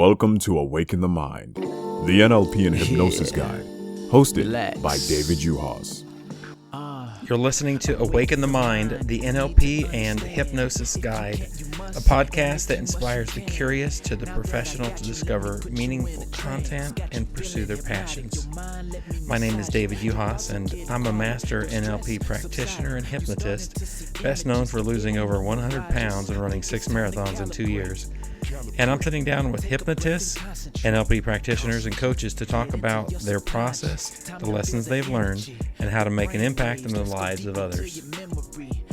Welcome to Awaken the Mind, the NLP and Hypnosis Guide, hosted by David Uhas. You're listening to Awaken the Mind, the NLP and Hypnosis Guide, a podcast that inspires the curious to the professional to discover meaningful content and pursue their passions. My name is David Uhas, and I'm a master NLP practitioner and hypnotist, best known for losing over 100 pounds and running 6 marathons in 2 years. And I'm sitting down with hypnotists, NLP practitioners, and coaches to talk about their process, the lessons they've learned, and how to make an impact in the lives of others.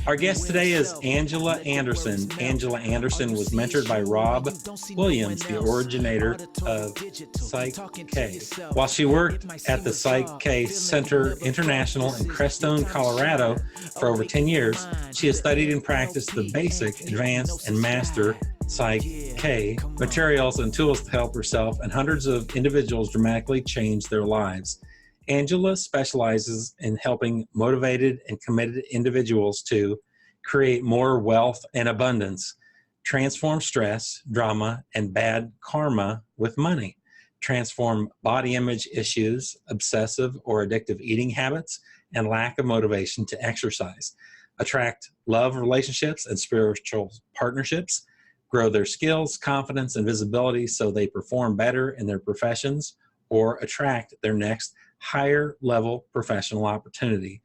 Our guest today is Angela Anderson. Angela Anderson was mentored by Rob Williams, the originator of PSYCH-K. While she worked at the PSYCH-K Centre International in Crestone, Colorado for over 10 years, she has studied and practiced the basic, advanced, and master PSYCH-K materials and tools to help herself and hundreds of individuals dramatically change their lives. Angela specializes in helping motivated and committed individuals to create more wealth and abundance, transform stress, drama, and bad karma with money, transform body image issues, obsessive or addictive eating habits, and lack of motivation to exercise, attract love relationships and spiritual partnerships, grow their skills, confidence, and visibility so they perform better in their professions or attract their next higher level professional opportunity.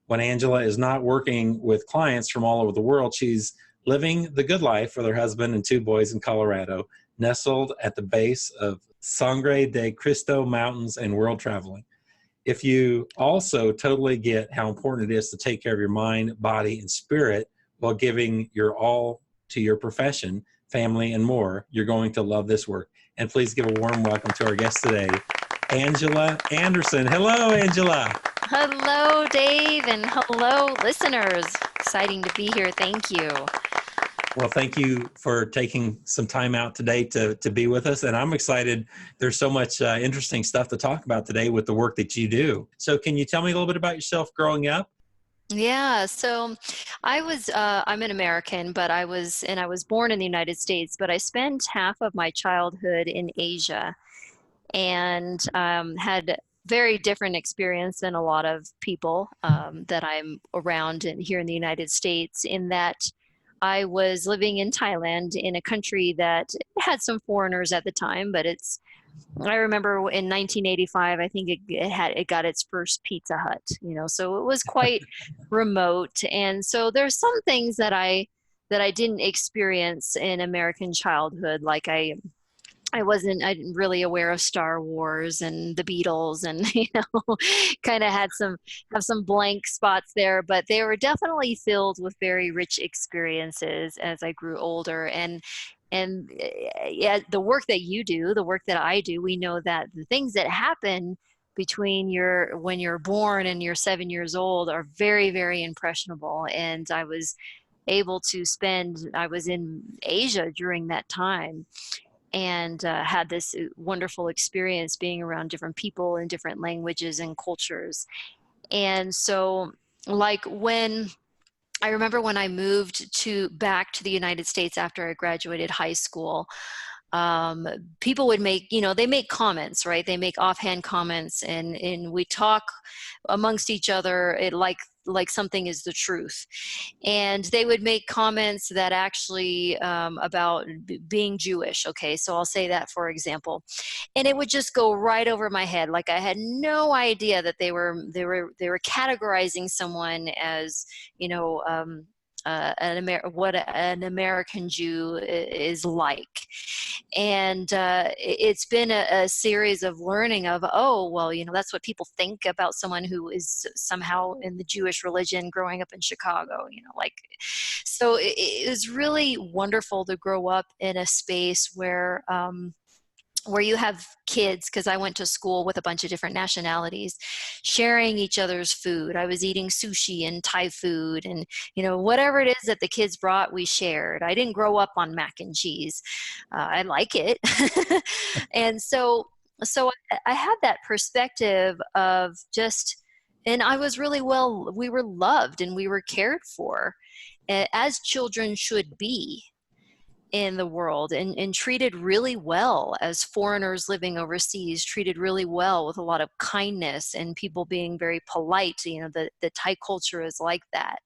When Angela is not working with clients from all over the world, she's living the good life with her husband and 2 boys in Colorado, nestled at the base of Sangre de Cristo mountains and world traveling. If you also totally get how important it is to take care of your mind, body, and spirit while giving your all to your profession, family, and more, you're going to love this work. And please give a warm welcome to our guest today, Angela Anderson. Hello, Angela. Hello, Dave, and hello, listeners. Exciting to be here. Thank you. Well, thank you for taking some time out today to be with us. And I'm excited. There's so much interesting stuff to talk about today with the work that you do. So can you tell me a little bit about yourself growing up? Yeah, so I'm an American, but I was born in the United States, but I spent half of my childhood in Asia and had very different experience than a lot of people that I'm around here in the United States, in that I was living in Thailand, in a country that had some foreigners at the time, but I remember in 1985, I think it got its first Pizza Hut, so it was quite remote. And so there's some things that I didn't experience in American childhood, like I wasn't really aware of Star Wars and the Beatles, and kind of have some blank spots there, but they were definitely filled with very rich experiences as I grew older. And yeah, the work that you do, the work that I do, we know that the things that happen between when you're born and you're 7 years old are very, very impressionable. And I was in Asia during that time, and had this wonderful experience being around different people in different languages and cultures. And so, I remember when I moved back to the United States after I graduated high school, people would make comments, right? They make offhand comments, and we talk amongst each other like something is the truth. And they would make comments that actually about being Jewish. Okay, so I'll say that, for example, and it would just go right over my head. Like I had no idea that they were categorizing someone as what an American Jew is like. And it's been a series of learning of, that's what people think about someone who is somehow in the Jewish religion growing up in Chicago, so it was really wonderful to grow up in a space where you have kids, because I went to school with a bunch of different nationalities, sharing each other's food. I was eating sushi and Thai food, and whatever it is that the kids brought, we shared. I didn't grow up on mac and cheese. I like it. And so I had that perspective of and I was really we were loved and we were cared for, as children should be. in the world, and treated really well as foreigners living overseas, treated really well with a lot of kindness and people being very polite. The Thai culture is like that.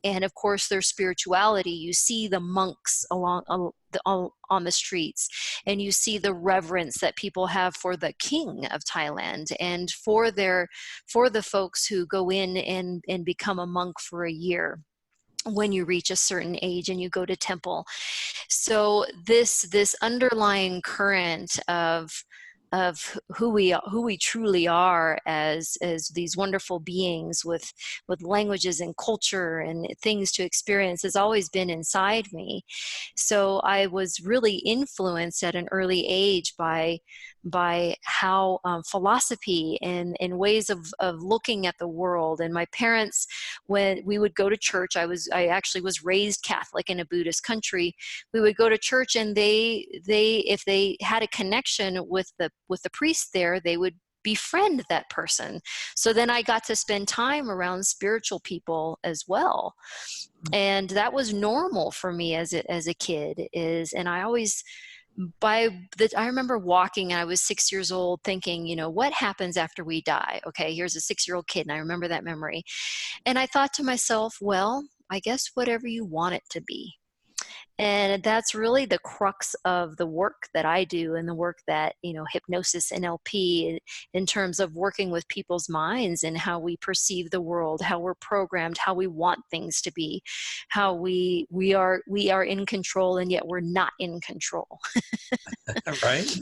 And of course, their spirituality, you see the monks on the streets, and you see the reverence that people have for the king of Thailand, and for the folks who go in and become a monk for a year when you reach a certain age and you go to temple. So this underlying current of who we truly are as these wonderful beings with languages and culture and things to experience has always been inside me. So I was really influenced at an early age by how philosophy and ways of looking at the world. And my parents, when we would go to church, I actually was raised Catholic in a Buddhist country. We would go to church, and they if they had a connection with the priest there, they would befriend that person. So then I got to spend time around spiritual people as well. And that was normal for me as a kid. And I always, I remember walking, and I was 6 years old, thinking, what happens after we die? Okay, here's a 6-year-old kid, and I remember that memory. And I thought to myself, well, I guess whatever you want it to be. And that's really the crux of the work that I do, and the work that, hypnosis, NLP, in terms of working with people's minds and how we perceive the world, how we're programmed, how we want things to be, how we are in control, and yet we're not in control. Right.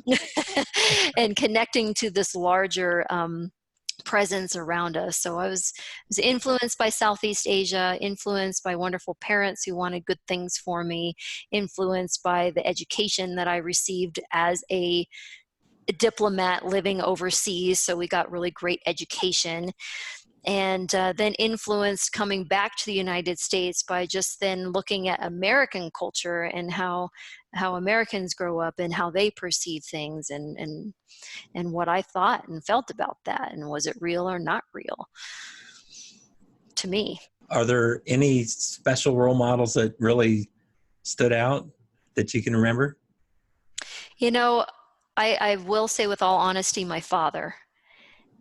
And connecting to this larger presence around us. So I was influenced by Southeast Asia, influenced by wonderful parents who wanted good things for me, influenced by the education that I received as a diplomat living overseas. So we got really great education. And then influenced coming back to the United States by just then looking at American culture and how Americans grow up and how they perceive things, and what I thought and felt about that, and was it real or not real to me. Are there any special role models that really stood out that you can remember? I will say with all honesty, my father.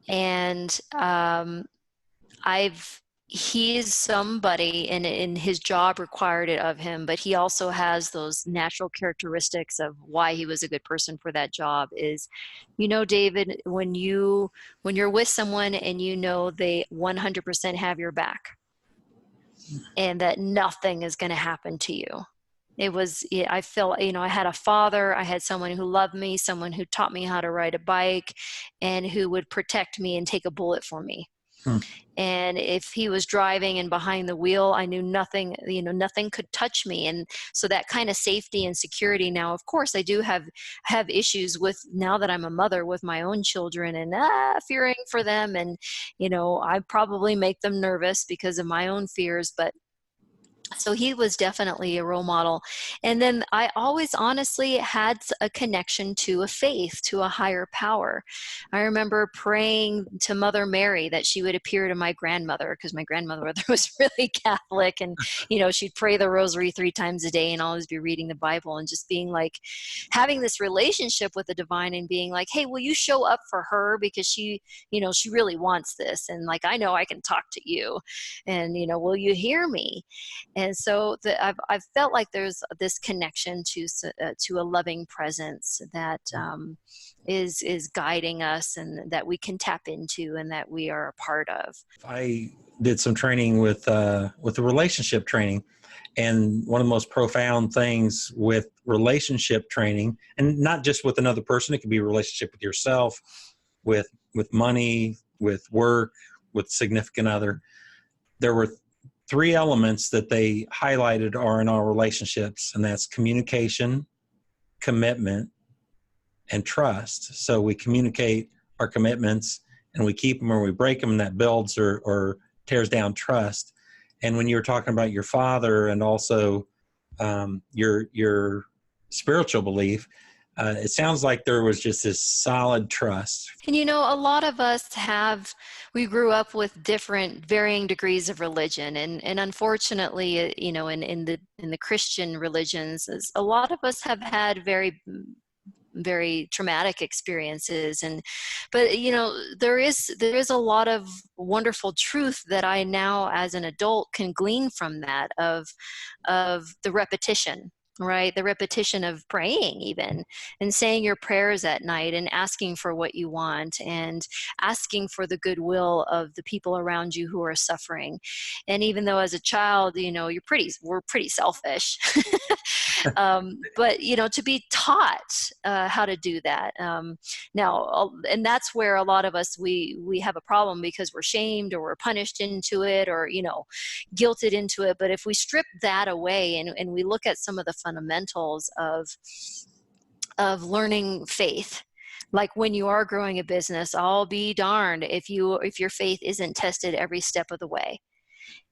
And he's somebody, and his job required it of him, but he also has those natural characteristics of why he was a good person for that job. Is, David, when you're with someone and they 100% have your back, and that nothing is going to happen to you. I felt, I had a father, I had someone who loved me, someone who taught me how to ride a bike, and who would protect me and take a bullet for me. And if he was driving and behind the wheel, I knew nothing could touch me. And so that kind of safety and security. Now, of course, I do have issues with, now that I'm a mother, with my own children, and fearing for them. And, I probably make them nervous because of my own fears, but so he was definitely a role model. And then I always honestly had a connection to a faith, to a higher power. I remember praying to Mother Mary that she would appear to my grandmother, because my grandmother was really Catholic, and, she'd pray the rosary 3 times a day and always be reading the Bible, and just being like, having this relationship with the divine, and being like, hey, will you show up for her? Because she really wants this. And like, I know I can talk to you, and, will you hear me? And so I've felt like there's this connection to a loving presence that is guiding us, and that we can tap into, and that we are a part of. I did some training with the relationship training, and one of the most profound things with relationship training, and not just with another person, it could be a relationship with yourself, with money, with work, with significant other. There were 3 elements that they highlighted are in our relationships, and that's communication, commitment, and trust. So we communicate our commitments, and we keep them or we break them, and that builds or tears down trust. And when you were talking about your father and also your spiritual belief, It sounds like there was just this solid trust. And a lot of us we grew up with different varying degrees of religion, and unfortunately, in the Christian religions, a lot of us have had very very traumatic experiences, but there is a lot of wonderful truth that I now as an adult can glean from that, of the repetition, right? The repetition of praying even, and saying your prayers at night, and asking for what you want, and asking for the goodwill of the people around you who are suffering. And even though as a child, we're pretty selfish. But to be taught how to do that now, and that's where a lot of us we have a problem, because we're shamed or we're punished into it, or guilted into it. But if we strip that away, and we look at some of the fundamentals of learning faith, like when you are growing a business, I'll be darned if your faith isn't tested every step of the way.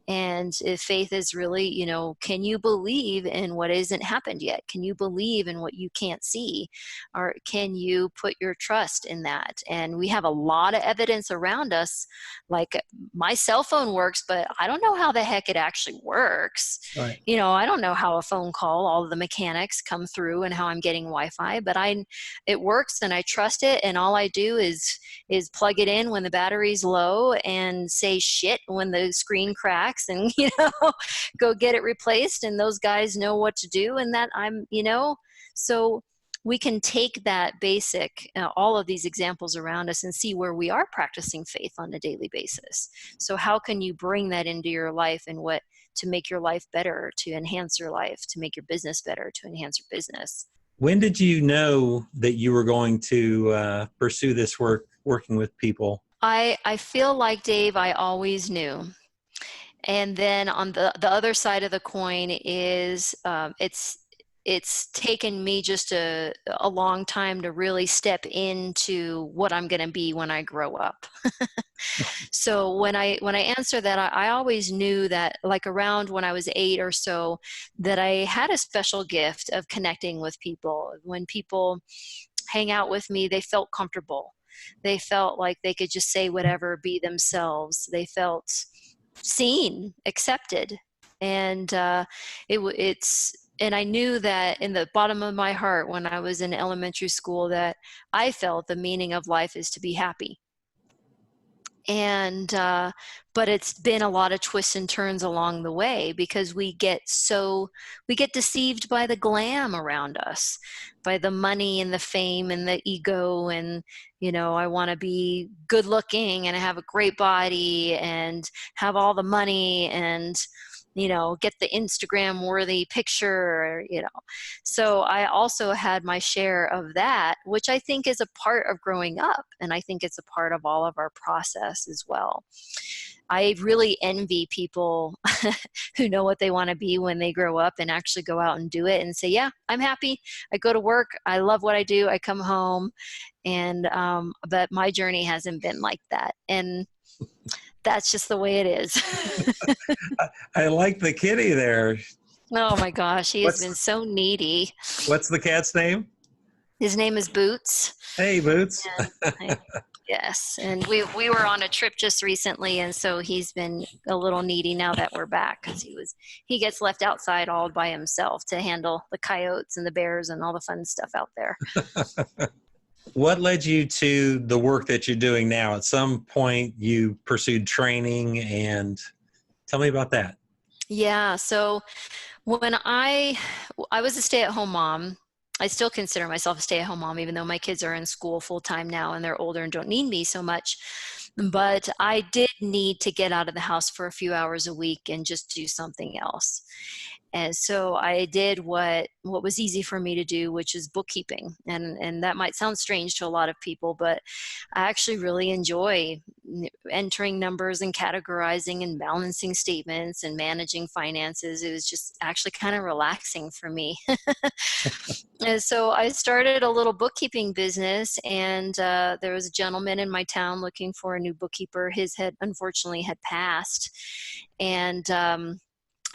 And if faith is really, can you believe in what hasn't happened yet? Can you believe in what you can't see? Or can you put your trust in that? And we have a lot of evidence around us. Like, my cell phone works, but I don't know how the heck it actually works. Right. I don't know how a phone call, all of the mechanics come through, and how I'm getting Wi-Fi, but it works, and I trust it. And all I do is plug it in when the battery's low, and say shit when the screen cracks, and go get it replaced, and those guys know what to do. And that so we can take that basic, all of these examples around us, and see where we are practicing faith on a daily basis. So how can you bring that into your life, and what to make your life better, to enhance your life, to make your business better, to enhance your business? When did you know that you were going to pursue this working with people? I feel like, Dave, I always knew. And then on the other side of the coin is it's taken me just a long time to really step into what I'm going to be when I grow up. So when I answer that, I always knew that, like around when I was 8 or so, that I had a special gift of connecting with people. When people hang out with me, they felt comfortable. They felt like they could just say whatever, be themselves. They felt seen, accepted. And and I knew that in the bottom of my heart, when I was in elementary school, that I felt the meaning of life is to be happy. And but it's been a lot of twists and turns along the way, because we get deceived by the glam around us, by the money and the fame and the ego, and I want to be good looking and have a great body and have all the money, and get the Instagram worthy picture, So I also had my share of that, which I think is a part of growing up. And I think it's a part of all of our process as well. I really envy people who know what they want to be when they grow up, and actually go out and do it, and say, yeah, I'm happy. I go to work. I love what I do. I come home. And, but my journey hasn't been like that. And that's just the way it is. I like the kitty there. Oh my gosh, he has been so needy. What's the cat's name? His name is Boots. Hey, Boots. Yes, and we were on a trip just recently, and so he's been a little needy now that we're back, because he gets left outside all by himself to handle the coyotes and the bears and all the fun stuff out there. What led you to the work that you're doing now? At some point, you pursued training, and tell me about that. Yeah, so when I was a stay-at-home mom. I still consider myself a stay-at-home mom, even though my kids are in school full-time now and they're older and don't need me so much. But I did need to get out of the house for a few hours a week and just do something else. And so I did what was easy for me to do, which is bookkeeping. And that might sound strange to a lot of people, but I actually really enjoy entering numbers and categorizing and balancing statements and managing finances. It was just actually kind of relaxing for me. And so I started a little bookkeeping business, and there was a gentleman in my town looking for a new bookkeeper. His unfortunately had passed. And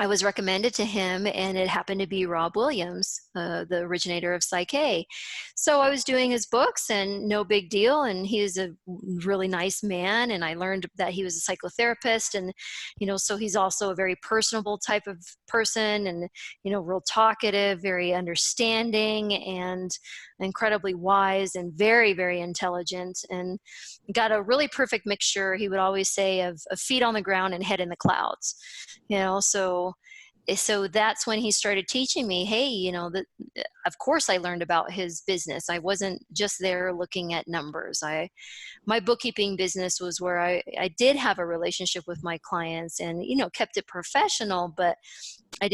I was recommended to him, and it happened to be Rob Williams, the originator of PSYCH-K. So I was doing his books, and no big deal. And he's a really nice man, and I learned that he was a psychotherapist, and so he's also a very personable type of person, and real talkative, very understanding, and incredibly wise, and very, very intelligent, and got a really perfect mixture. He would always say of feet on the ground and head in the clouds. So that's when he started teaching me, hey, of course I learned about his business. I wasn't just there looking at numbers. My bookkeeping business was where I did have a relationship with my clients, and kept it professional, but I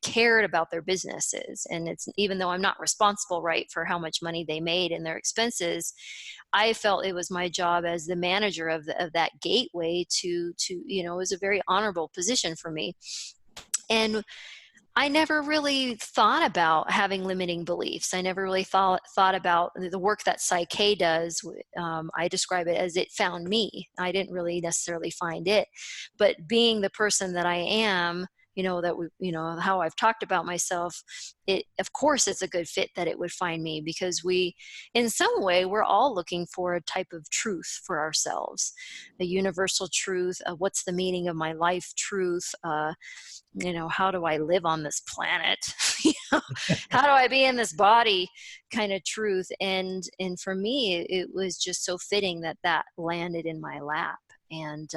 cared about their businesses. And it's, even though I'm not responsible, right, for how much money they made and their expenses, I felt it was my job as the manager of that gateway to it was a very honorable position for me. And I never really thought about having limiting beliefs. I never really thought about the work that PSYCH-K does. I describe it as it found me. I didn't really necessarily find it, but being the person that I am, how I've talked about myself, of course it's a good fit that it would find me, because in some way, we're all looking for a type of truth for ourselves, a universal truth, what's the meaning of my life truth, how do I live on this planet? How do I be in this body kind of truth? And for me, it was just so fitting that landed in my lap. And,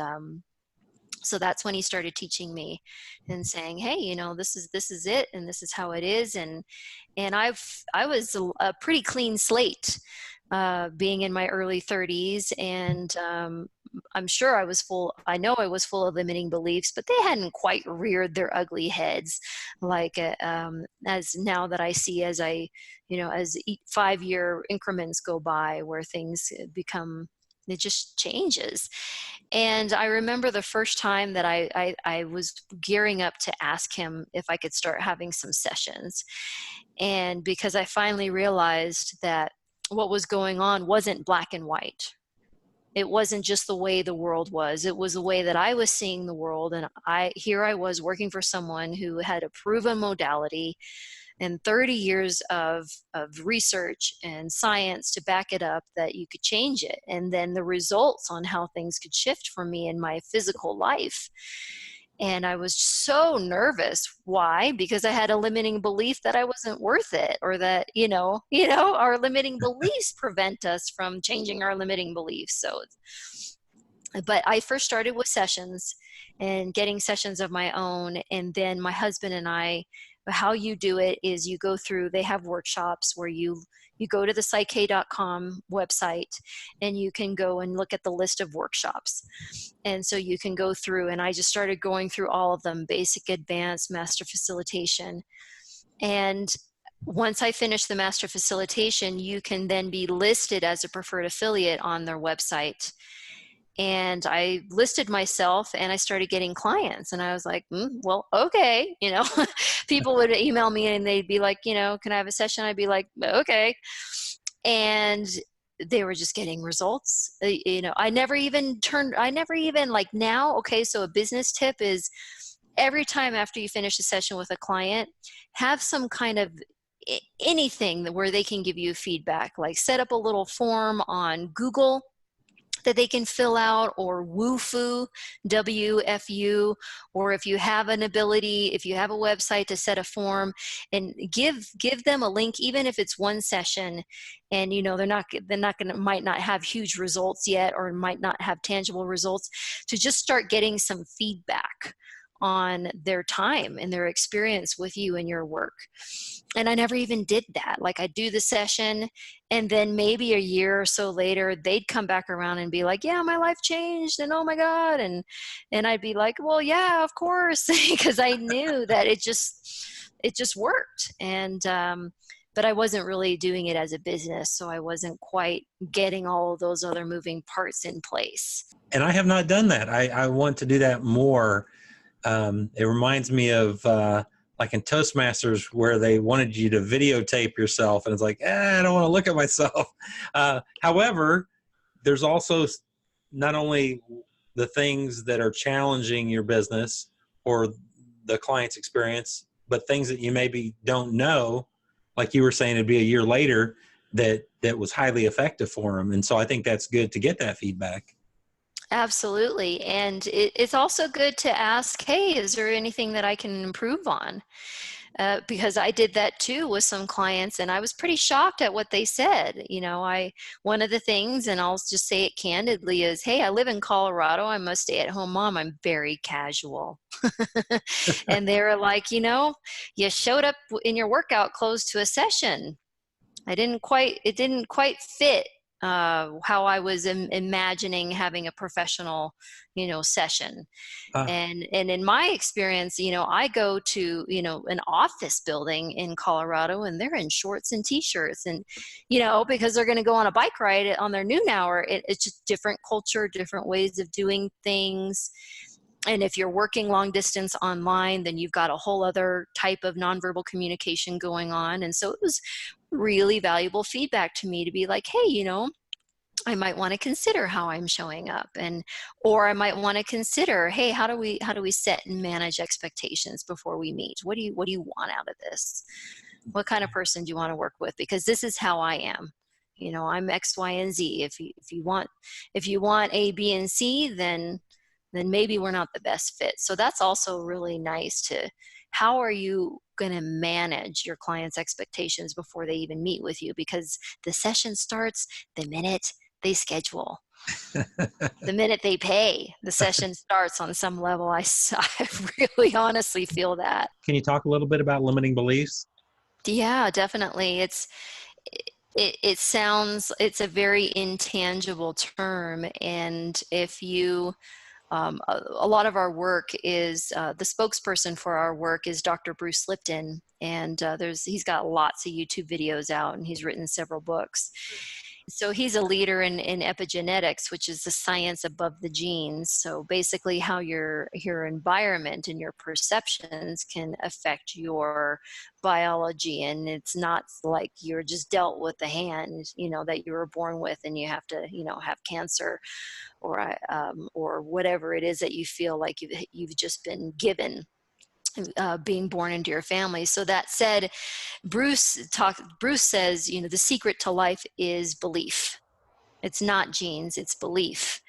so that's when he started teaching me and saying, hey, this is it, and this is how it is. And I was a pretty clean slate, being in my early 30s. And, I'm sure I know I was full of limiting beliefs, but they hadn't quite reared their ugly heads like, as now that I see, as 5-year increments go by, where things it just changes. And I remember the first time that I was gearing up to ask him if I could start having some sessions. And because I finally realized that what was going on wasn't black and white. It wasn't just the way the world was. It was the way that I was seeing the world. And here I was working for someone who had a proven modality and 30 years of research and science to back it up that you could change it. And then the results on how things could shift for me in my physical life. And I was so nervous. Why? Because I had a limiting belief that I wasn't worth it, or that, our limiting beliefs prevent us from changing our limiting beliefs. But I first started with sessions and getting sessions of my own. And then my husband and I, how you do it is you go through, they have workshops where you go to the PSYCH-K.com website, and you can go and look at the list of workshops. And so you can go through, and I just started going through all of them: basic, advanced, master facilitation. And once I finished the master facilitation, you can then be listed as a preferred affiliate on their website. And I listed myself, and I started getting clients, and I was like, well, okay. People would email me and they'd be like, can I have a session? I'd be like, okay. And they were just getting results. I never even like now. Okay. So a business tip is, every time after you finish a session with a client, have some kind of anything where they can give you feedback, like set up a little form on Google that they can fill out, or WooFu, WFU, or if you have an ability, if you have a website, to set a form and give them a link, even if it's one session. And might not have huge results yet, or might not have tangible results, to just start getting some feedback on their time and their experience with you and your work. And I never even did that. Like, I'd do the session, and then maybe a year or so later, they'd come back around and be like, yeah, my life changed, and oh my God. And I'd be like, well, yeah, of course, because I knew that it just worked. And, but I wasn't really doing it as a business, so I wasn't quite getting all of those other moving parts in place. And I have not done that. I want to do that more. It reminds me of like in Toastmasters, where they wanted you to videotape yourself, and it's like, I don't want to look at myself. However, there's also not only the things that are challenging your business, or the client's experience, but things that you maybe don't know, like you were saying, it'd be a year later that was highly effective for them. And so I think that's good to get that feedback. Absolutely. And it's also good to ask, hey, is there anything that I can improve on? Because I did that too with some clients, and I was pretty shocked at what they said. One of the things, and I'll just say it candidly, is, hey, I live in Colorado. I'm a stay-at-home mom. I'm very casual. And they were like, you showed up in your workout clothes to a session. It didn't quite fit how I was imagining having a professional, session. And in my experience, I go to, an office building in Colorado, and they're in shorts and t-shirts, and, because they're going to go on a bike ride on their noon hour. It's just different culture, different ways of doing things. And if you're working long distance online, then you've got a whole other type of nonverbal communication going on. And so it was really valuable feedback to me to be like, hey, I might want to consider how I'm showing up, or I might want to consider, hey, how do we set and manage expectations before we meet? What do you want out of this? What kind of person do you want to work with? Because this is how I am. I'm X, Y, and Z. If you want A, B, and C, then maybe we're not the best fit. So that's also really nice how are you going to manage your clients' expectations before they even meet with you? Because the session starts the minute they schedule. The minute they pay, the session starts on some level. I really honestly feel that. Can you talk a little bit about limiting beliefs? Yeah, definitely. It sounds, it's a very intangible term. And if you, a lot of our work is, the spokesperson for our work is Dr. Bruce Lipton. And he's got lots of YouTube videos out, and he's written several books. So he's a leader in epigenetics, which is the science above the genes. So basically how your environment and your perceptions can affect your biology. And it's not like you're just dealt with the hand, that you were born with, and you have to, have cancer or whatever it is that you feel like you've just been given. Being born into your family. So that said, Bruce says, the secret to life is belief. It's not genes, it's belief.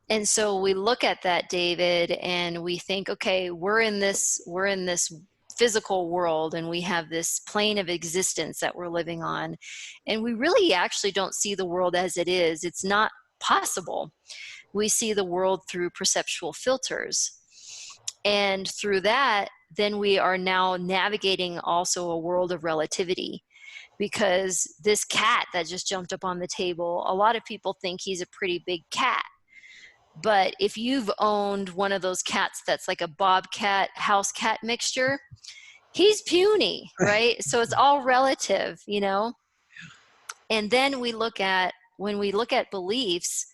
And so we look at that, David, and we think, okay, we're in this physical world, and we have this plane of existence that we're living on, and we really actually don't see the world as it is. It's not possible. We see the world through perceptual filters. And through that, then we are now navigating also a world of relativity, because this cat that just jumped up on the table, a lot of people think he's a pretty big cat. But if you've owned one of those cats that's like a bobcat, house cat mixture, he's puny, right? So it's all relative, And then when we look at beliefs,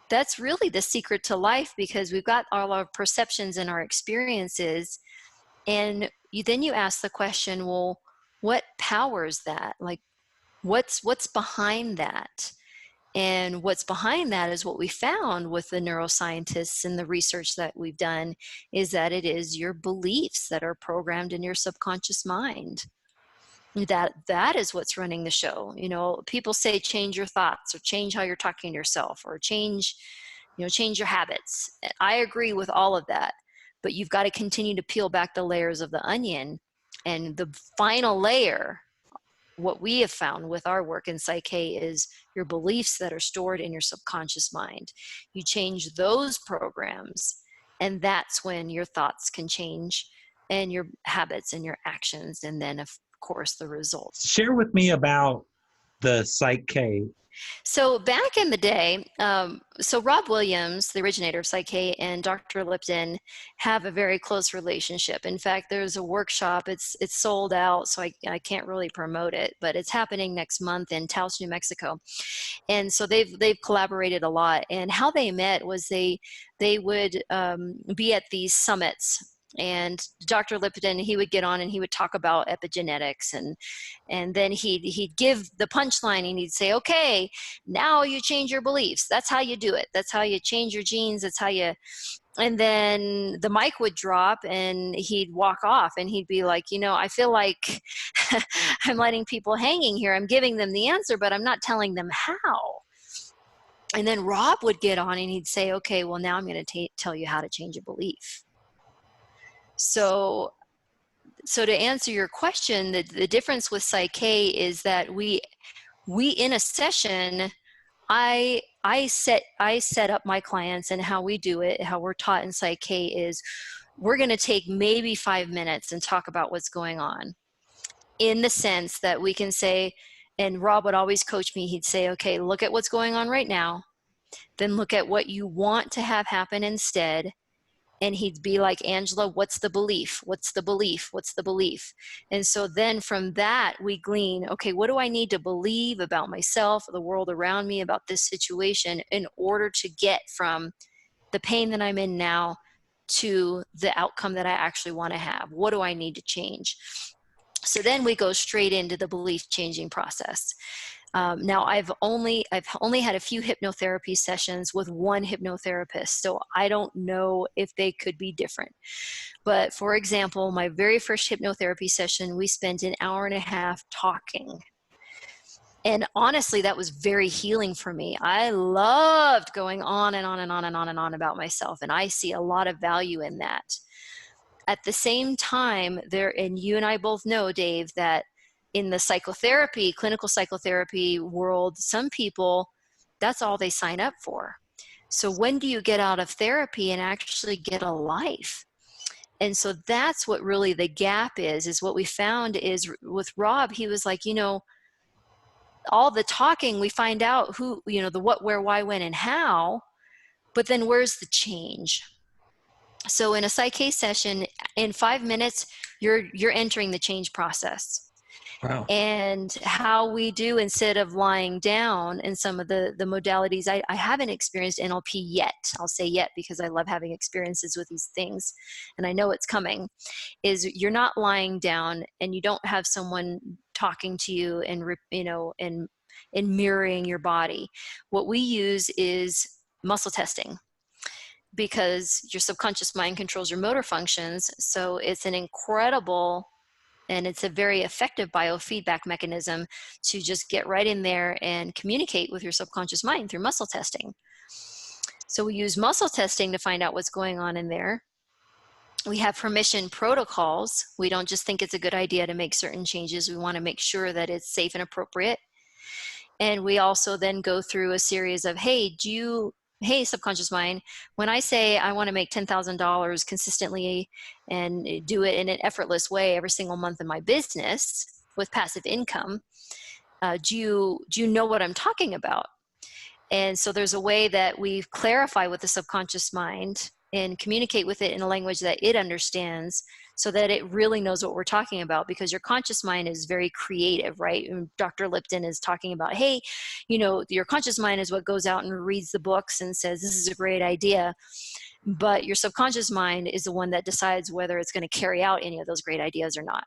that's really the secret to life, because we've got all our perceptions and our experiences. And then you ask the question, well, what powers that? Like, what's behind that? And what's behind that is what we found with the neuroscientists and the research that we've done, is that it is your beliefs that are programmed in your subconscious mind. That is what's running the show. People say change your thoughts, or change how you're talking to yourself, or change your habits. I agree with all of that, but you've got to continue to peel back the layers of the onion. And the final layer, what we have found with our work in PSYCH-K, is your beliefs that are stored in your subconscious mind. You change those programs, and that's when your thoughts can change, and your habits and your actions, and then of course the results. Share with me about the PSYCH-K. So back in the day, so Rob Williams, the originator of PSYCH-K, and Dr. Lipton have a very close relationship. In fact, there's a workshop. It's sold out, so I can't really promote it, but it's happening next month in Taos, New Mexico. And so they've collaborated a lot. And how they met was they would be at these summits. And Dr. Lipton, he would get on and he would talk about epigenetics, and then he'd give the punchline, and he'd say, okay, now you change your beliefs. That's how you do it. That's how you change your genes. That's how you And then the mic would drop and he'd walk off and he'd be like, I feel like I'm letting people hanging here. I'm giving them the answer, but I'm not telling them how. And then Rob would get on and he'd say, okay, well, now I'm going to tell you how to change a belief. So to answer your question, the difference with PSYCH-K is that we in a session, I set up my clients, and how we do it, how we're taught in PSYCH-K is we're going to take maybe 5 minutes and talk about what's going on, in the sense that we can say, and Rob would always coach me, he'd say, okay, look at what's going on right now, then look at what you want to have happen instead. And he'd be like, Angela, what's the belief? What's the belief? What's the belief? And so then from that, we glean, okay, what do I need to believe about myself, the world around me, about this situation, in order to get from the pain that I'm in now to the outcome that I actually want to have? What do I need to change? So then we go straight into the belief changing process. Now I've only had a few hypnotherapy sessions with one hypnotherapist, so I don't know if they could be different. But for example, my very first hypnotherapy session, we spent an hour and a half talking. And honestly, that was very healing for me. I loved going on and on and on and on and on about myself, and I see a lot of value in that. At the same time, and you and I both know, Dave, that in the psychotherapy, clinical psychotherapy world, some people, that's all they sign up for. So when do you get out of therapy and actually get a life? And so that's what really the gap is what we found is with Rob, he was like, all the talking, we find out who, the what, where, why, when, and how, but then where's the change? So in a PSYCH-K session, in 5 minutes, you're entering the change process. Wow. And how we do, instead of lying down in some of the modalities, I haven't experienced NLP yet. I'll say yet because I love having experiences with these things and I know it's coming, is you're not lying down and you don't have someone talking to you and, and mirroring your body. What we use is muscle testing, because your subconscious mind controls your motor functions. So it's an incredible, and it's a very effective biofeedback mechanism to just get right in there and communicate with your subconscious mind through muscle testing. So we use muscle testing to find out what's going on in there. We have permission protocols. We don't just think it's a good idea to make certain changes. We want to make sure that it's safe and appropriate. And we also then go through a series of, hey, subconscious mind, when I say I want to make $10,000 consistently and do it in an effortless way every single month in my business with passive income, do you know what I'm talking about? And so there's a way that we clarify with the subconscious mind and communicate with it in a language that it understands, so that it really knows what we're talking about, because your conscious mind is very creative, right? And Dr. Lipton is talking about, hey, your conscious mind is what goes out and reads the books and says, this is a great idea. But your subconscious mind is the one that decides whether it's going to carry out any of those great ideas or not.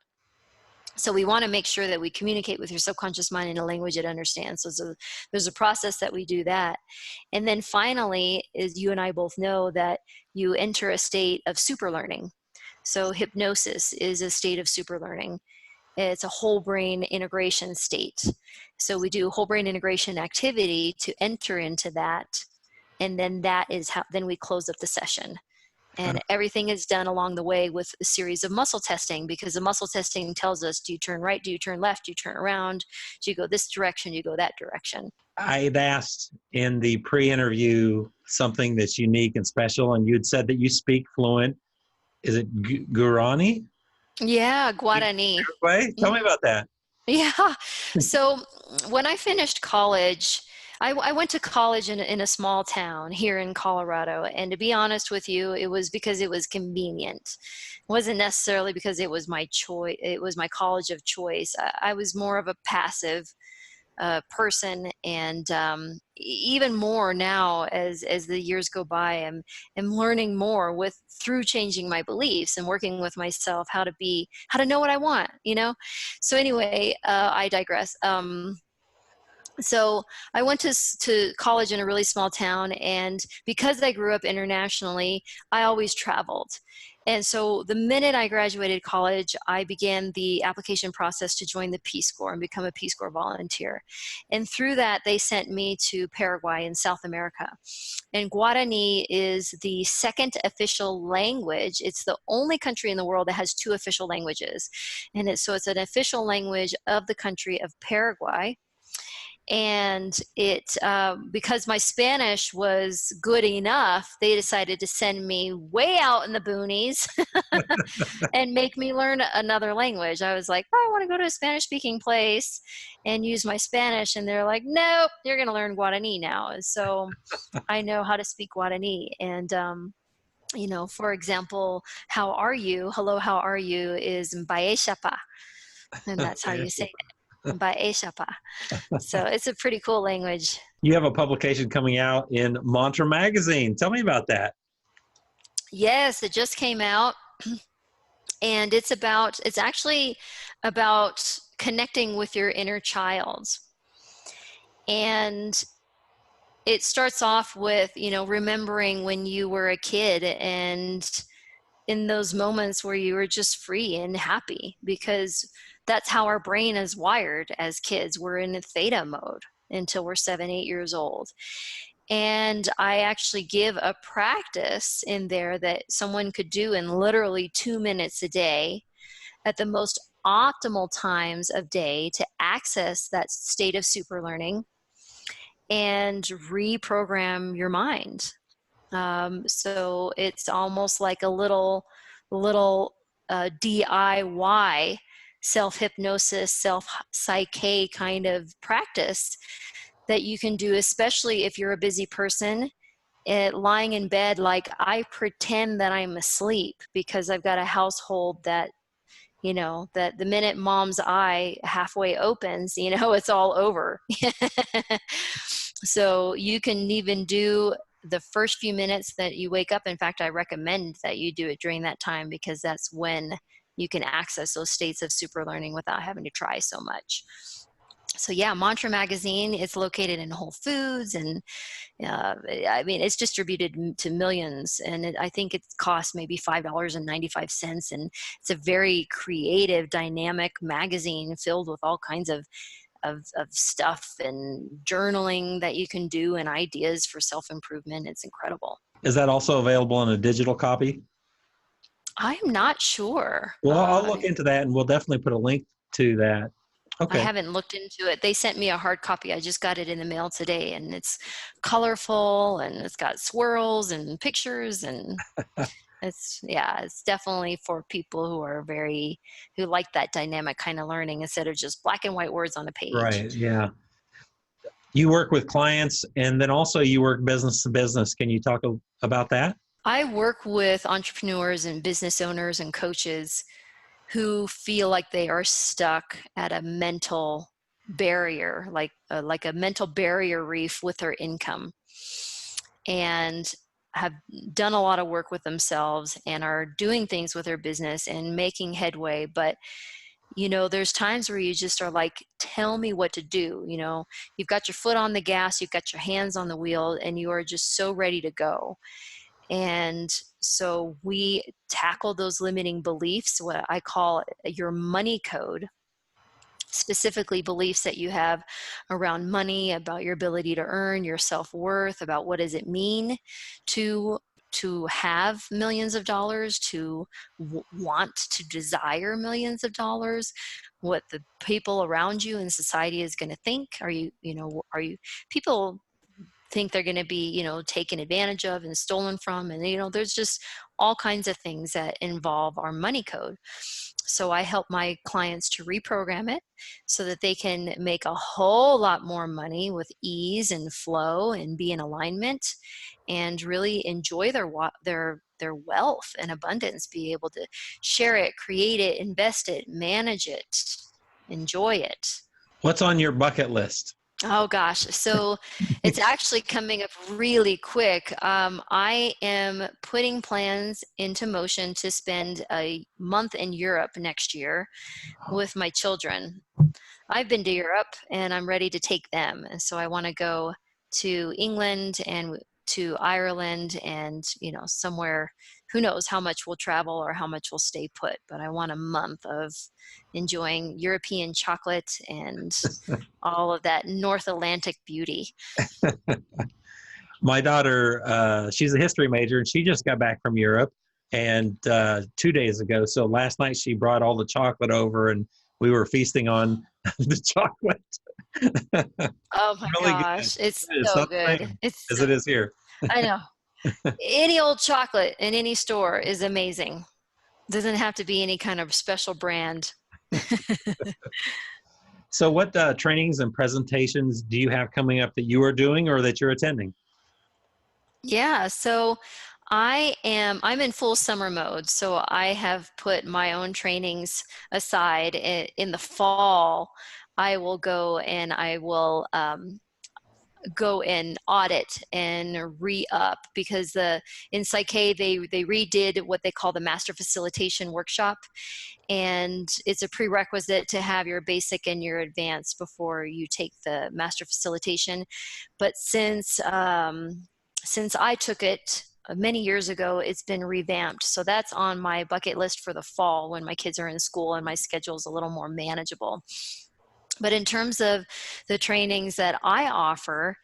So we want to make sure that we communicate with your subconscious mind in a language it understands. So there's a process that we do that. And then finally, is you and I both know that you enter a state of super learning. So hypnosis is a state of super learning. It's a whole brain integration state. So we do whole brain integration activity to enter into that. And then that is how, then we close up the session. And everything is done along the way with a series of muscle testing, because the muscle testing tells us, do you turn right? Do you turn left? Do you turn around? Do you go this direction? Do you go that direction? I had asked in the pre-interview something that's unique and special, and you'd said that you speak fluent. Is it Guarani? Yeah, Guarani. Tell me about that. Yeah. So when I finished college, I went to college in a small town here in Colorado. And to be honest with you, it was because it was convenient. It wasn't necessarily because it was my choice. It was my college of choice. I was more of a passive person. And even more now as the years go by, I'm learning more through changing my beliefs and working with myself, how to know what I want, So anyway, I digress. So I went to college in a really small town, and because I grew up internationally, I always traveled. And so the minute I graduated college, I began the application process to join the Peace Corps and become a Peace Corps volunteer. And through that, they sent me to Paraguay in South America. And Guarani is the second official language. It's the only country in the world that has two official languages. And so it's an official language of the country of Paraguay. And because my Spanish was good enough, they decided to send me way out in the boonies and make me learn another language. I was like, oh, I want to go to a Spanish speaking place and use my Spanish. And they're like, nope, you're going to learn Guarani now. And so I know how to speak Guarani. And, for example, how are you? Hello, how are you is Mbaeshapa. And that's how you say it. Mbaeshapa. So it's a pretty cool language. You have a publication coming out in Mantra Magazine. Tell me about that. Yes, it just came out. And it's actually about connecting with your inner child. And it starts off with, remembering when you were a kid and in those moments where you were just free and happy, because that's how our brain is wired as kids. We're in a theta mode until we're 7, 8 years old. And I actually give a practice in there that someone could do in literally 2 minutes a day at the most optimal times of day to access that state of super learning and reprogram your mind. So it's almost like a little DIY self-hypnosis, self-PSYCH-K kind of practice that you can do, especially if you're a busy person, lying in bed. Like, I pretend that I'm asleep because I've got a household that, that the minute mom's eye halfway opens, it's all over. So you can even do the first few minutes that you wake up. In fact, I recommend that you do it during that time, because that's when you can access those states of super learning without having to try so much. So yeah, Mantra Magazine, it's located in Whole Foods, and it's distributed to millions, and I think it costs maybe $5.95, and it's a very creative, dynamic magazine filled with all kinds of stuff and journaling that you can do and ideas for self-improvement. It's incredible. Is that also available in a digital copy? I'm not sure. Well, I'll look into that, and we'll definitely put a link to that. Okay. I haven't looked into it. They sent me a hard copy. I just got it in the mail today, and it's colorful, and it's got swirls and pictures, and it's definitely for people who like that dynamic kind of learning instead of just black and white words on a page. Right. Yeah. You work with clients, and then also you work business to business. Can you talk about that? I work with entrepreneurs and business owners and coaches who feel like they are stuck at a mental barrier, like a mental barrier reef with their income, and have done a lot of work with themselves and are doing things with their business and making headway. But, there's times where you just are like, tell me what to do. You've got your foot on the gas, you've got your hands on the wheel, and you are just so ready to go. And so we tackle those limiting beliefs, what I call your money code, specifically beliefs that you have around money, about your ability to earn, your self-worth, about what does it mean to have millions of dollars, to want to desire millions of dollars, what the people around you in society is going to think. Are you people think they're going to be, taken advantage of and stolen from. And, there's just all kinds of things that involve our money code. So I help my clients to reprogram it so that they can make a whole lot more money with ease and flow and be in alignment and really enjoy their wealth and abundance, be able to share it, create it, invest it, manage it, enjoy it. What's on your bucket list? Oh gosh. So it's actually coming up really quick. I am putting plans into motion to spend a month in Europe next year with my children. I've been to Europe and I'm ready to take them. And so I want to go to England and to Ireland and, somewhere, who knows how much we'll travel or how much we'll stay put, but I want a month of enjoying European chocolate and all of that North Atlantic beauty. My daughter, she's a history major, and she just got back from Europe and 2 days ago. So last night she brought all the chocolate over, and we were feasting on the chocolate. Oh my Really good. gosh, it's It's so not the good. same It's as so, it is here. I know. Any old chocolate in any store is amazing. Doesn't have to be any kind of special brand. So what trainings and presentations do you have coming up that you are doing or that you're attending? Yeah, so I'm in full summer mode. So I have put my own trainings aside. In the fall, I will go and I will go and audit and re-up, because in PSYCH-K they redid what they call the master facilitation workshop, and it's a prerequisite to have your basic and your advanced before you take the master facilitation. But since I took it many years ago, it's been revamped. So that's on my bucket list for the fall when my kids are in school and my schedule is a little more manageable. But in terms of the trainings that I offer,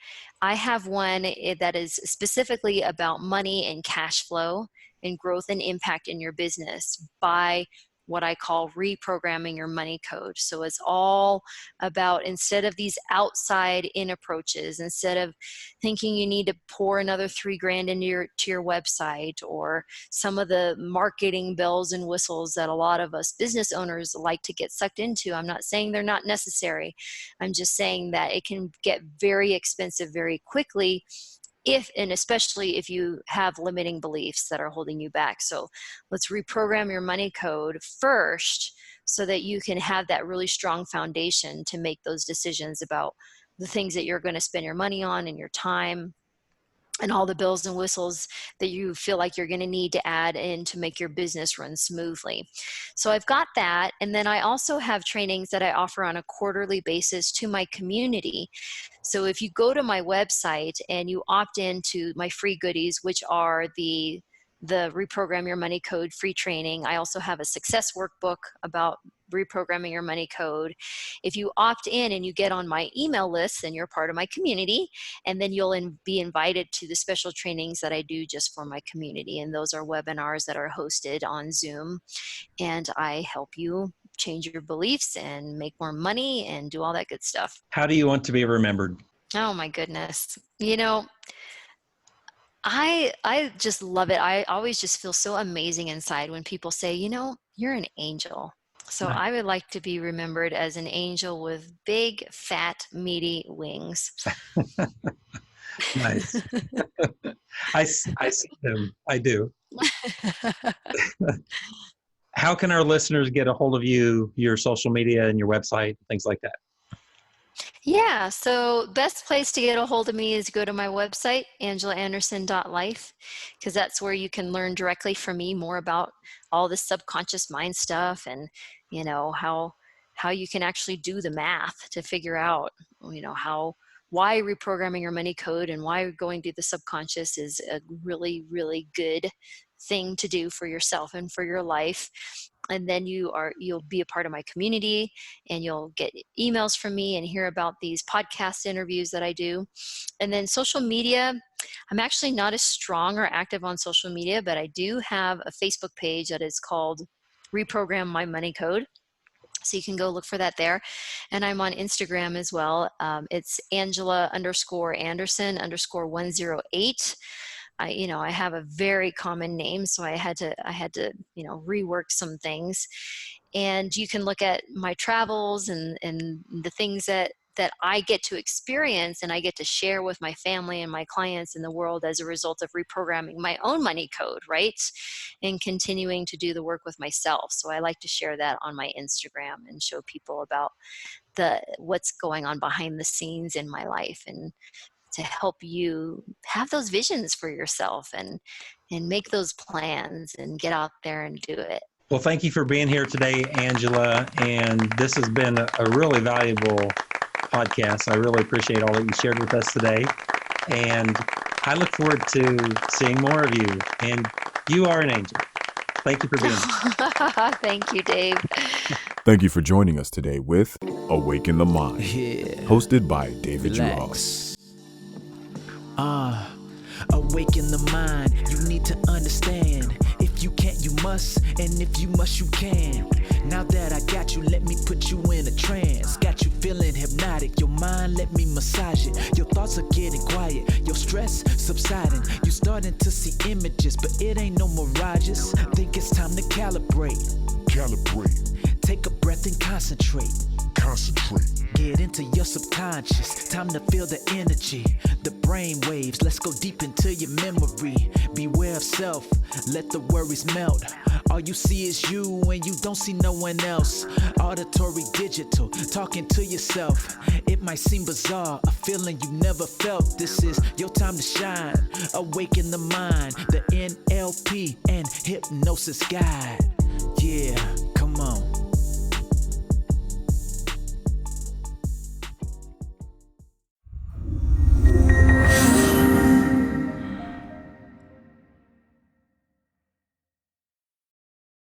I have one that is specifically about money and cash flow and growth and impact in your business by what I call reprogramming your money code. So it's all about, instead of these outside in approaches, instead of thinking you need to pour another $3,000 into your website, or some of the marketing bells and whistles that a lot of us business owners like to get sucked into. I'm not saying they're not necessary. I'm just saying that it can get very expensive very quickly, and especially if you have limiting beliefs that are holding you back. So let's reprogram your money code first so that you can have that really strong foundation to make those decisions about the things that you're going to spend your money on and your time and all the bells and whistles that you feel like you're going to need to add in to make your business run smoothly. So I've got that. And then I also have trainings that I offer on a quarterly basis to my community. So if you go to my website and you opt into my free goodies, which are the Reprogram Your Money Code free training. I also have a success workbook about reprogramming your money code. If you opt in and you get on my email list, then you're part of my community, and then you'll be invited to the special trainings that I do just for my community. And those are webinars that are hosted on Zoom, and I help you change your beliefs and make more money and do all that good stuff. How do you want to be remembered? Oh my goodness. I just love it. I always just feel so amazing inside when people say, you're an angel. So Nice. I would like to be remembered as an angel with big, fat, meaty wings. Nice. I see them. I do. How can our listeners get a hold of you, your social media and your website, things like that? Yeah, so best place to get a hold of me is go to my website, angelaanderson.life, because that's where you can learn directly from me more about all the subconscious mind stuff, and how you can actually do the math to figure out why reprogramming your money code and why going through the subconscious is a really, really good thing to do for yourself and for your life. And then you'll be a part of my community, and you'll get emails from me and hear about these podcast interviews that I do. And then social media, I'm actually not as strong or active on social media, but I do have a Facebook page that is called Reprogram My Money Code. So you can go look for that there. And I'm on Instagram as well. It's Angela_Anderson_108. I have a very common name, so I had to rework some things. And you can look at my travels and the things that that I get to experience and I get to share with my family and my clients in the world as a result of reprogramming my own money code, right? And continuing to do the work with myself. So I like to share that on my Instagram and show people about what's going on behind the scenes in my life, and to help you have those visions for yourself and make those plans and get out there and do it. Well, thank you for being here today, Angela. And this has been a really valuable podcast. I really appreciate all that you shared with us today. And I look forward to seeing more of you. And you are an angel. Thank you for being here. Thank you, Dave. Thank you for joining us today with Awaken the Mind, hosted by David Relax. Awaken the mind, you need to understand. If you can't, you must, and if you must, you can. Now that I got you, let me put you in a trance. Got you feeling hypnotic, your mind, let me massage it. Your thoughts are getting quiet, your stress subsiding. You starting to see images, but it ain't no mirages. Think it's time to calibrate. Take a breath and concentrate. Get into your subconscious. Time to feel the energy, the brain waves. Let's go deep into your memory. Beware of self, let the worries melt. All you see is you and you don't see no one else. Auditory digital, talking to yourself. It might seem bizarre, a feeling you never felt. This is your time to shine. Awaken the mind, the NLP and hypnosis guide. Yeah.